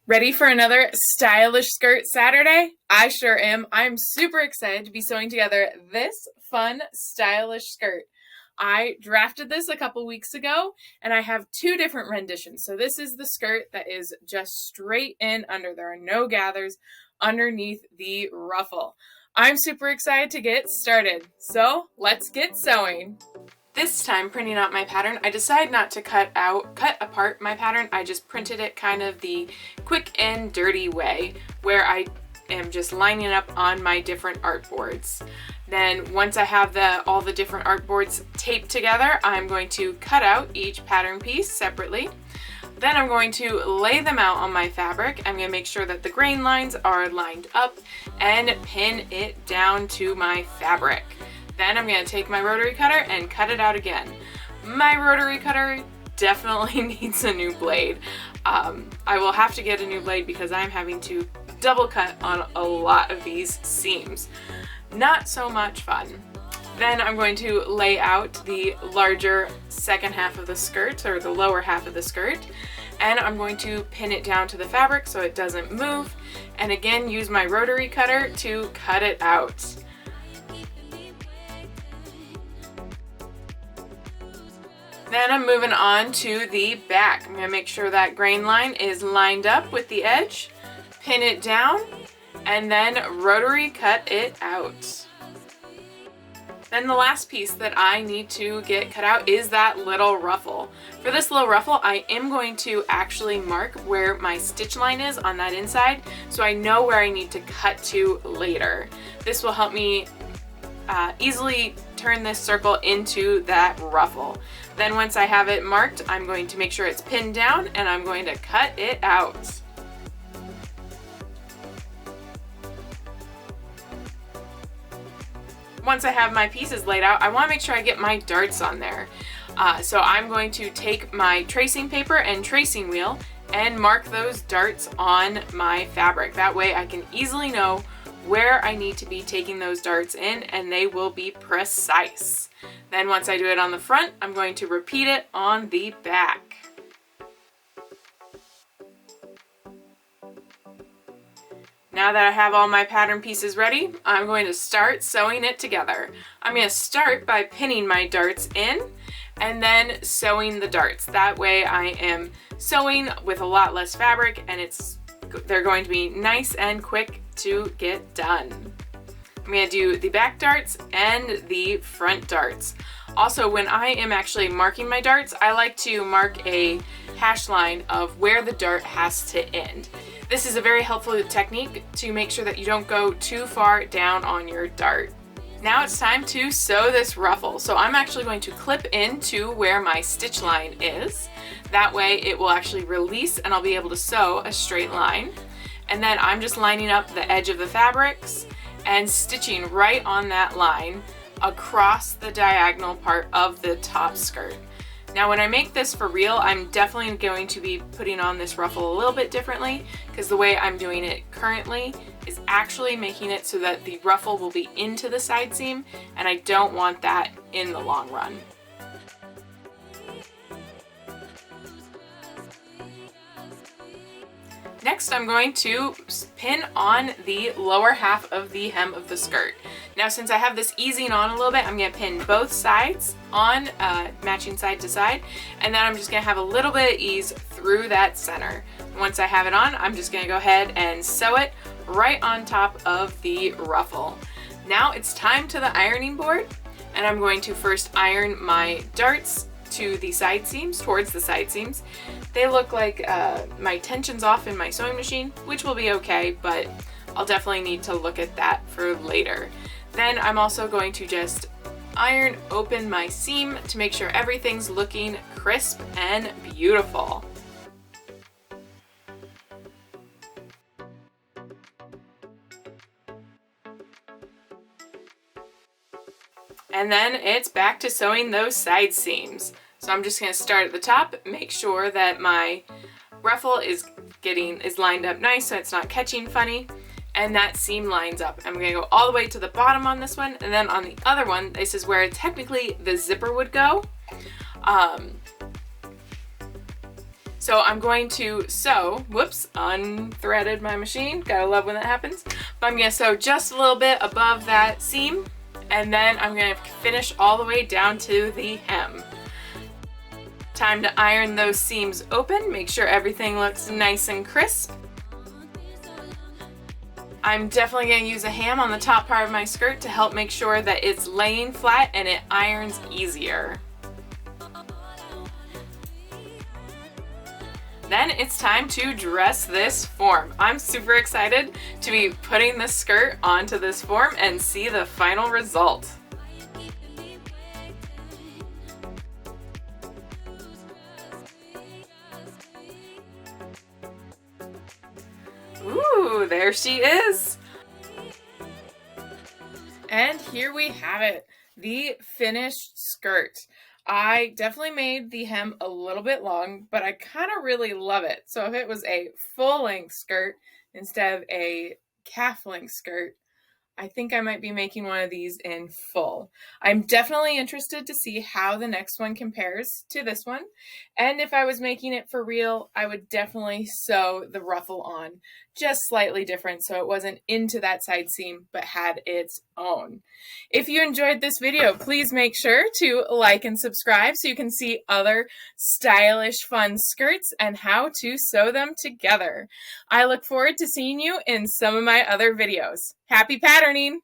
Ready for another stylish skirt Saturday? I sure am. I'm super excited to be sewing together this fun, stylish skirt. I drafted this a couple weeks ago, and I have two different renditions. So this is the skirt that is just straight in under. There are no gathers underneath the ruffle. I'm super excited to get started. So let's get sewing. This time, printing out my pattern, I decided not to cut apart my pattern. I just printed it kind of the quick and dirty way, where I am just lining up on my different artboards. Then once I have all the different artboards taped together, I'm going to cut out each pattern piece separately. Then I'm going to lay them out on my fabric. I'm going to make sure that the grain lines are lined up and pin it down to my fabric. Then I'm going to take my rotary cutter and cut it out again. My rotary cutter definitely needs a new blade. I will have to get a new blade because I'm having to double cut on a lot of these seams. Not so much fun. Then I'm going to lay out the larger second half of the skirt, or the lower half of the skirt, and I'm going to pin it down to the fabric so it doesn't move, and again use my rotary cutter to cut it out. Then I'm moving on to the back. I'm going to make sure that grain line is lined up with the edge, pin it down, and then rotary cut it out. Then the last piece that I need to get cut out is that little ruffle. For this little ruffle, I am going to actually mark where my stitch line is on that inside, so I know where I need to cut to later. This will help me easily turn this circle into that ruffle. Then once I have it marked, I'm going to make sure it's pinned down and I'm going to cut it out. Once I have my pieces laid out, I want to make sure I get my darts on there. So I'm going to take my tracing paper and tracing wheel and mark those darts on my fabric. That way I can easily know where I need to be taking those darts in, and they will be precise. Then once I do it on the front, I'm going to repeat it on the back. Now that I have all my pattern pieces ready, I'm going to start sewing it together. I'm going to start by pinning my darts in and then sewing the darts. That way I am sewing with a lot less fabric, and they're going to be nice and quick to get done. I'm going to do the back darts and the front darts. Also, when I am actually marking my darts, I like to mark a hash line of where the dart has to end. This is a very helpful technique to make sure that you don't go too far down on your dart. Now it's time to sew this ruffle. So I'm actually going to clip into where my stitch line is. That way it will actually release and I'll be able to sew a straight line. And then I'm just lining up the edge of the fabrics and stitching right on that line across the diagonal part of the top skirt. Now when I make this for real, I'm definitely going to be putting on this ruffle a little bit differently, because the way I'm doing it currently is actually making it so that the ruffle will be into the side seam, and I don't want that in the long run. Next, I'm going to pin on the lower half of the hem of the skirt. Now, since I have this easing on a little bit, I'm going to pin both sides on, matching side to side, and then I'm just going to have a little bit of ease through that center. Once I have it on, I'm just going to go ahead and sew it right on top of the ruffle. Now it's time to the ironing board, and I'm going to first iron my darts to the side seams, towards the side seams. They look like my tension's off in my sewing machine, which will be okay, but I'll definitely need to look at that for later. Then I'm also going to just iron open my seam to make sure everything's looking crisp and beautiful. And then it's back to sewing those side seams. So I'm just going to start at the top, make sure that my ruffle is lined up nice so it's not catching funny, and that seam lines up. I'm going to go all the way to the bottom on this one, and then on the other one, this is where technically the zipper would go. So I'm going to sew, whoops, unthreaded my machine. Gotta love when that happens. But I'm gonna sew just a little bit above that seam, and then I'm gonna finish all the way down to the hem. Time to iron those seams open. Make sure everything looks nice and crisp. I'm definitely going to use a ham on the top part of my skirt to help make sure that it's laying flat and it irons easier. Then it's time to dress this form. I'm super excited to be putting this skirt onto this form and see the final result. Ooh, there she is. And here we have it, the finished skirt. I definitely made the hem a little bit long, but I kind of really love it. So if it was a full-length skirt instead of a calf-length skirt, I think I might be making one of these in full. I'm definitely interested to see how the next one compares to this one. And if I was making it for real, I would definitely sew the ruffle on, just slightly different so it wasn't into that side seam, but had its own. If you enjoyed this video, please make sure to like and subscribe so you can see other stylish, fun skirts and how to sew them together. I look forward to seeing you in some of my other videos. Happy patterning!